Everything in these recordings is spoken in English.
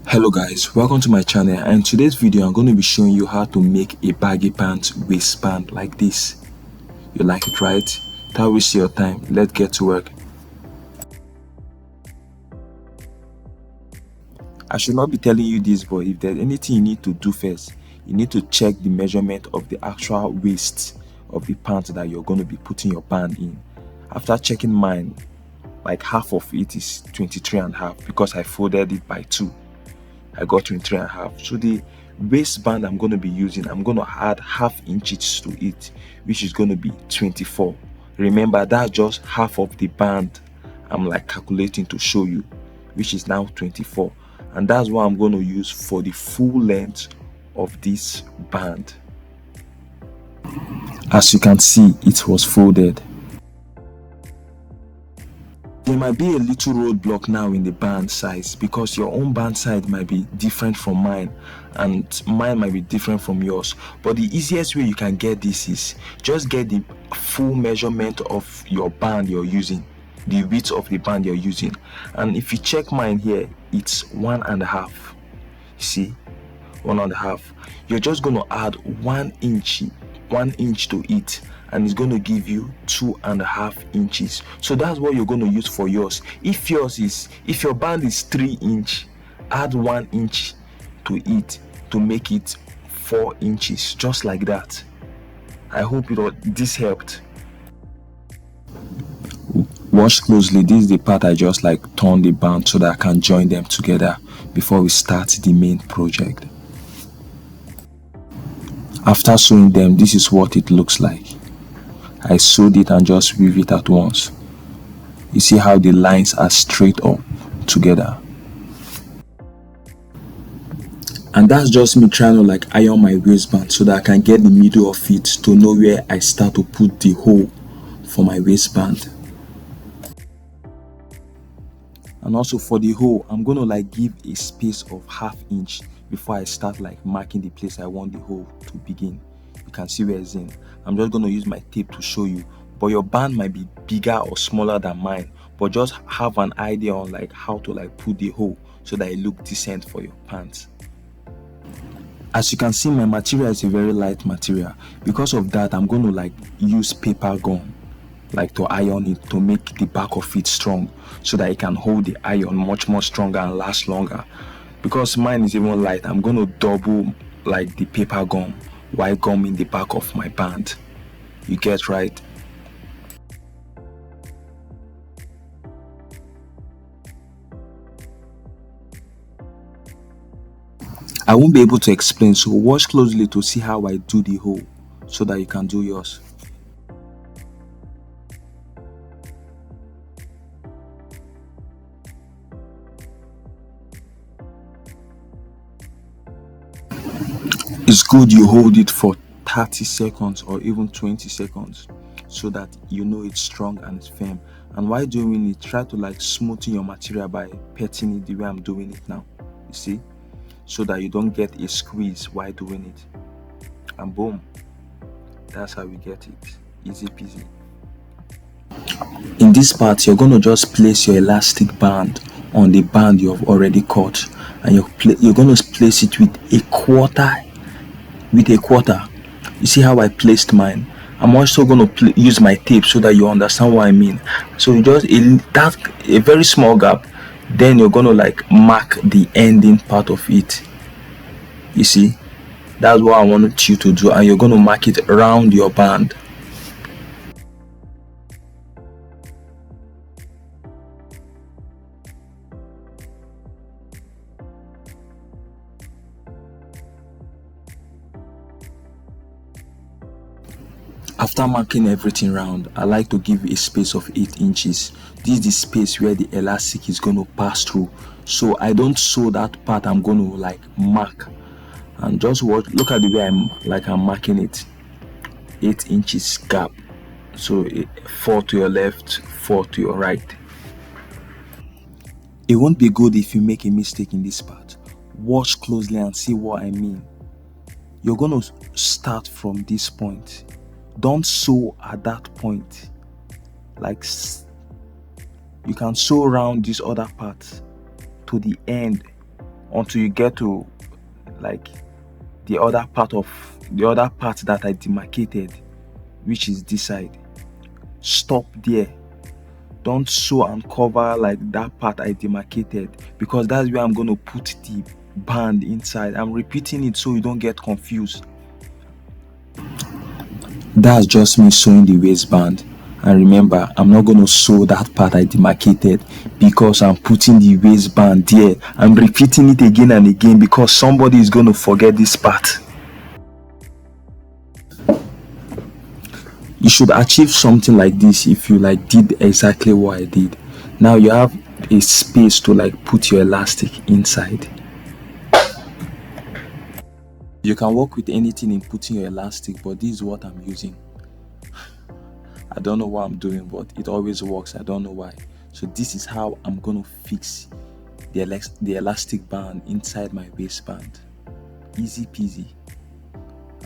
Hello guys, welcome to my channel, and in today's video I'm going to be showing you how to make a baggy pants waistband like this. You like it, right? Without wasting your time, let's get to work. I should not be telling you this, but if there's anything you need to do first, you need to check the measurement of the actual waist of the pants that you're going to be putting your band in. After checking mine, like half of it is 23 and a half because I folded it by 2. I got 23 and a half. So the waistband I'm going to be using, I'm going to add half inches to it, which is going to be 24. Remember, that's just half of the band I'm like calculating to show you, which is now 24. And that's what I'm going to use for the full length of this band. As you can see, it was folded. There might be a little roadblock now in the band size because your own band size might be different from mine and mine might be different from yours. But the easiest way you can get this is just get the full measurement of your band you're using, the width of the band you're using. And if you check mine here, it's 1.5. See, 1.5. You're just going to add 1 inch to it, and it's going to give you 2.5 inches. So that's what you're going to use for yours. If your band is 3 inch, add 1 inch to it to make it 4 inches, just like that. I hope this helped. Watch closely. This is the part I just like turn the band so that I can join them together before we start the main project. After sewing them, this is what it looks like. I sewed it and just weave it at once. You see how the lines are straight up together. And that's just me trying to like iron my waistband so that I can get the middle of it to know where I start to put the hole for my waistband. And also for the hole, I'm going to like give a space of ½ inch before I start like marking the place I want the hole to begin. You can see where it's in. I'm just going to use my tape to show you, but your band might be bigger or smaller than mine, but just have an idea on like how to like put the hole so that it look decent for your pants. As you can see, my material is a very light material. Because of that, I'm going to like use paper gum like to iron it to make the back of it strong so that it can hold the iron much more stronger and last longer. Because mine is even light, I'm going to double like the paper gum while gumming the back of my band. You get right? I won't be able to explain, so watch closely to see how I do the hole so that you can do yours. It's good you hold it for 30 seconds or even 20 seconds so that you know it's strong and it's firm. And while doing it, try to like smoothen your material by petting it the way I'm doing it now. You see? So that you don't get a squeeze while doing it. And boom, that's how we get it. Easy peasy. In this part, you're going to just place your elastic band on the band you have already cut, and you're going to place it with a quarter. You see how I placed mine? I'm also going to use my tape so that you understand what I mean. So you just a very small gap, then you're going to like mark the ending part of it. You see, that's what I wanted you to do, and you're going to mark it around your band. After marking everything round, I like to give a space of 8 inches. This is the space where the elastic is going to pass through. So I don't sew that part I'm going to like mark. And just look at the way I'm marking it. 8 inches gap. So 4 to your left, 4 to your right. It won't be good if you make a mistake in this part. Watch closely and see what I mean. You're going to start from this point. Don't sew at that point. Like you can sew around this other part to the end until you get to like the other part that I demarcated, which is this side. Stop there. Don't sew and cover like that part I demarcated, because that's where I'm going to put the band inside. I'm repeating it so you don't get confused. That's just me sewing the waistband. And remember, I'm not going to sew that part I demarcated because I'm putting the waistband there. I'm repeating it again and again because somebody is going to forget this part. You should achieve something like this if you like did exactly what I did. Now you have a space to like put your elastic inside. You can work with anything in putting your elastic, but this is what I'm using. I don't know what I'm doing, but it always works. I don't know why. So this is how I'm gonna fix the elastic band inside my waistband. Easy peasy.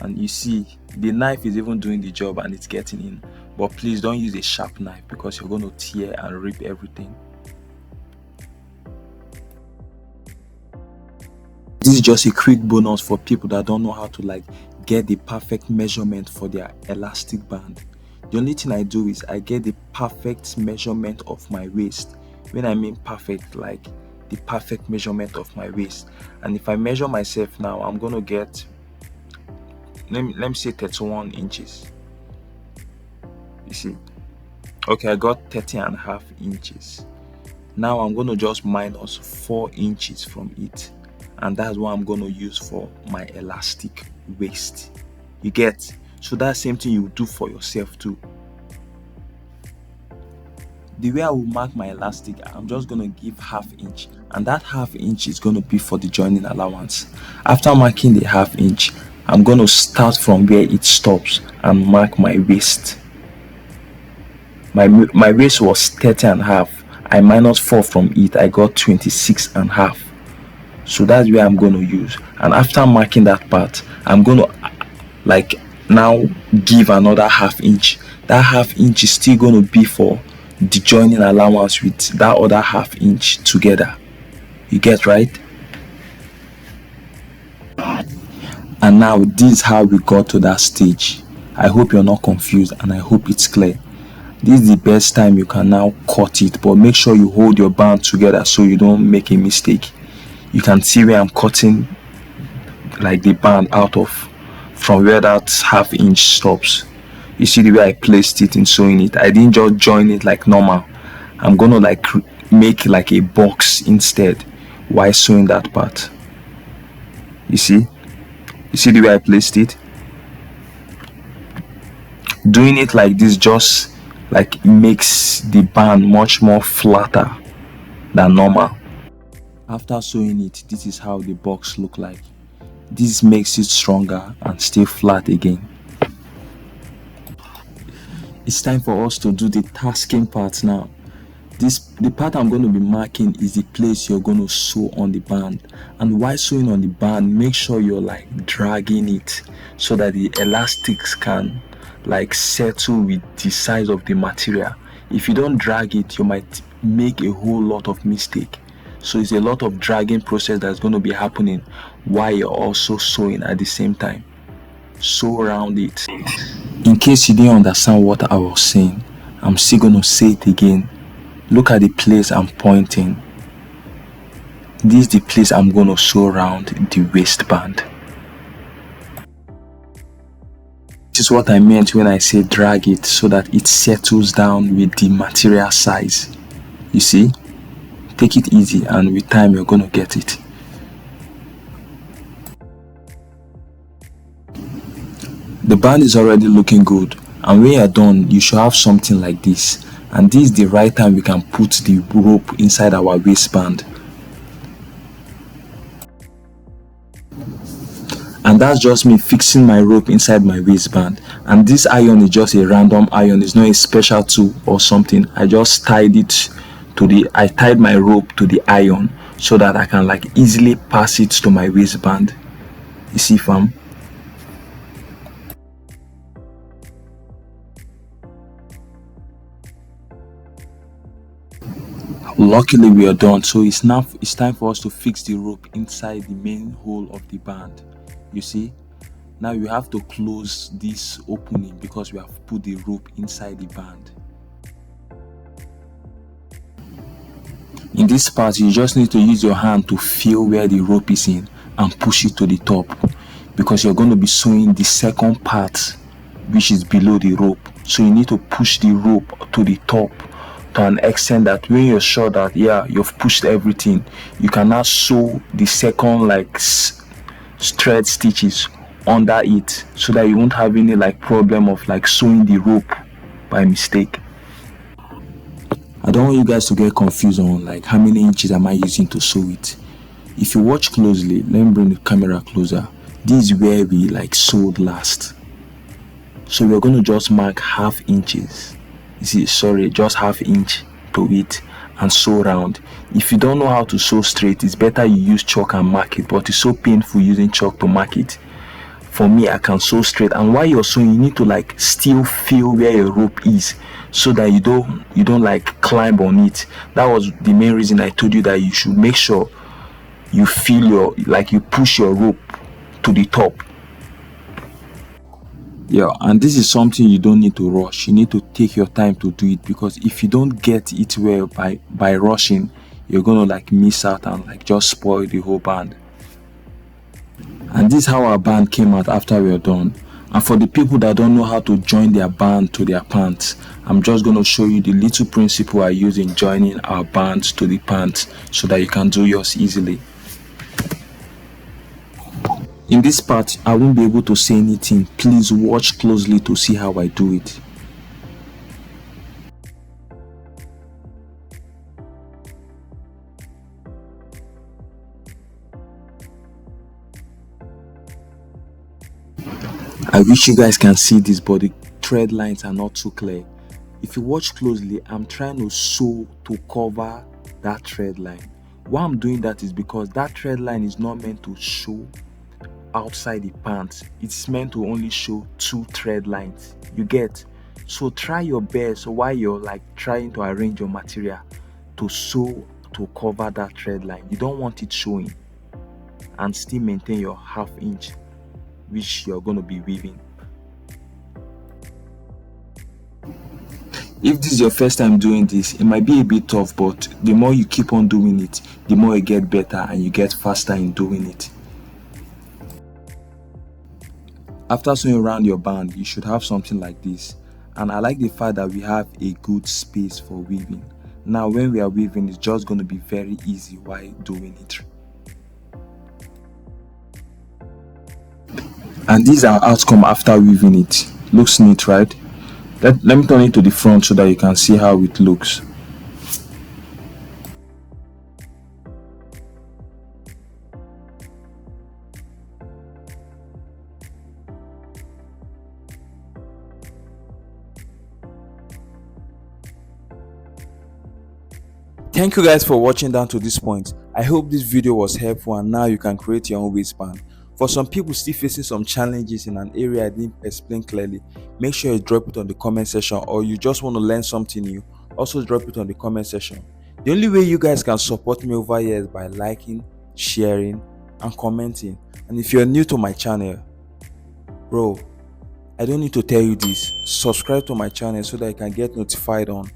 And you see, the knife is even doing the job and it's getting in. But please don't use a sharp knife because you're going to tear and rip everything. This is just a quick bonus for people that don't know how to like get the perfect measurement for their elastic band. The only thing I do is I get the perfect measurement of my waist. When I mean perfect, like the perfect measurement of my waist. And if I measure myself now, I'm going to get, let me say 31 inches. You see, okay, I got 30.5 inches. Now I'm going to just minus 4 inches from it, and that's what I'm going to use for my elastic waist. You get? So that same thing you do for yourself too. The way I will mark my elastic, I'm just going to give 1/2 inch, and that 1/2 inch is going to be for the joining allowance. After marking the 1/2 inch, I'm going to start from where it stops and mark my waist. My waist was 30.5. I minus 4 from it, I got 26.5. So that's where I'm going to use. And after marking that part, I'm going to like now give another 1/2 inch. That 1/2 inch is still going to be for the joining allowance with that other 1/2 inch together. You get right? And now this is how we got to that stage. I hope you're not confused and I hope it's clear. This is the best time you can now cut it, but make sure you hold your band together so you don't make a mistake. You can see where I'm cutting like the band out of, from where that 1/2 inch stops. You see the way I placed it in sewing it. I didn't just join it like normal. I'm gonna like make like a box instead while sewing that part. You see the way I placed it. Doing it like this just like makes the band much more flatter than normal. After sewing it, this is how the box look like. This makes it stronger and stay flat again. It's time for us to do the tasking part now. The part I'm going to be marking is the place you're going to sew on the band. And while sewing on the band, make sure you're like dragging it so that the elastics can like settle with the size of the material. If you don't drag it, you might make a whole lot of mistake. So it's a lot of dragging process that's going to be happening while you're also sewing at the same time. Sew around it. In case you didn't understand what I was saying, I'm still going to say it again. Look at the place I'm pointing. This is the place I'm going to sew around the waistband. This is what I meant when I say drag it so that it settles down with the material size. You see? Take it easy and with time you're going to get it. The band is already looking good, and when you're done, you should have something like this. And this is the right time we can put the rope inside our waistband. And that's just me fixing my rope inside my waistband. And this iron is just a random iron, it's not a special tool or something. I just tied it to I tied my rope to the iron so that I can like easily pass it to my waistband. You see, fam? Luckily we are done, so it's time for us to fix the rope inside the main hole of the band. You see, now you have to close this opening because we have put the rope inside the band. In this part, you just need to use your hand to feel where the rope is in and push it to the top, because you're going to be sewing the second part which is below the rope. So you need to push the rope to the top to an extent that when you're sure that you've pushed everything, you can now sew the second thread stitches under it, so that you won't have any problem of sewing the rope by mistake. I don't want you guys to get confused on how many inches am I using to sew it. If you watch closely, let me bring the camera closer. This is where we sewed last. So we're going to just mark half inches. Just half inch to it and sew round. If you don't know how to sew straight, it's better you use chalk and mark it, but it's so painful using chalk to mark it. For me, I can sew straight, and while you're sewing, you need to still feel where your rope is, so that you don't climb on it. That was the main reason I told you that you should make sure you feel you push your rope to the top. And this is something you don't need to rush. You need to take your time to do it, because if you don't get it well by rushing, you're gonna miss out and just spoil the whole band. And this is how our band came out after we are done. And for the people that don't know how to join their band to their pants, I'm just going to show you the little principle I use in joining our bands to the pants, so that you can do yours easily. In this part, I won't be able to say anything. Please watch closely to see how I do it. I wish you guys can see this, but the thread lines are not too clear. If you watch closely, I'm trying to sew to cover that thread line. Why I'm doing that is because that thread line is not meant to show outside the pants. It's meant to only show two thread lines. You get? So try your best while you're trying to arrange your material to sew to cover that thread line. You don't want it showing, and still maintain your half inch which you're going to be weaving. If this is your first time doing this, it might be a bit tough, but the more you keep on doing it, the more you get better and you get faster in doing it. After sewing around your band, you should have something like this. And I like the fact that we have a good space for weaving. Now when we are weaving, it's just going to be very easy while doing it. And this is our outcome after weaving it. Looks neat, right? Let me turn it to the front so that you can see how it looks. Thank you guys for watching down to this point. I hope this video was helpful, and now you can create your own waistband. For some people still facing some challenges in an area I didn't explain clearly, make sure you drop it on the comment section, or you just want to learn something new, also drop it on the comment section. The only way you guys can support me over here is by liking, sharing, and commenting. And if you're new to my channel, bro, I don't need to tell you this, subscribe to my channel so that you can get notified on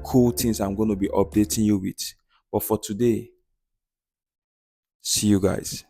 cool things I'm going to be updating you with. But for today, see you guys.